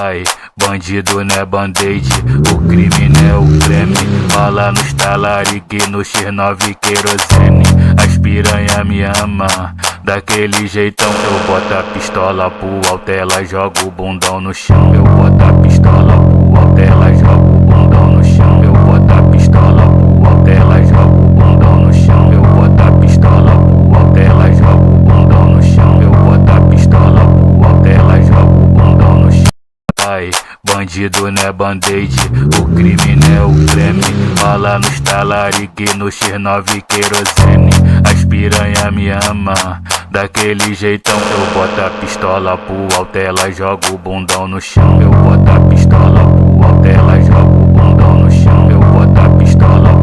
Ai, bandido não é band-aid, o crime não é o creme. Fala nos talarique, no X9 querosene. As piranha me ama, daquele jeitão. Eu boto a pistola pro alto, ela joga o bundão no chão. Eu boto a pistola pro alto, ela joga o bundão no chão. Eu boto a pistola pro alto, ela joga o bundão no chão. Eu boto a pistola pro alto, ela joga o bundão no chão. Eu boto a pistola pro alto, ela joga o bundão no chão. Ai, bandido não é band-aid, o crime não é o creme. Fala nos talarique, no X9 querosene. As piranha me ama, daquele jeitão. Eu boto a pistola pro alto, ela joga o bundão no chão. Eu boto a pistola pro alto, ela joga o bundão no chão. Eu boto a pistola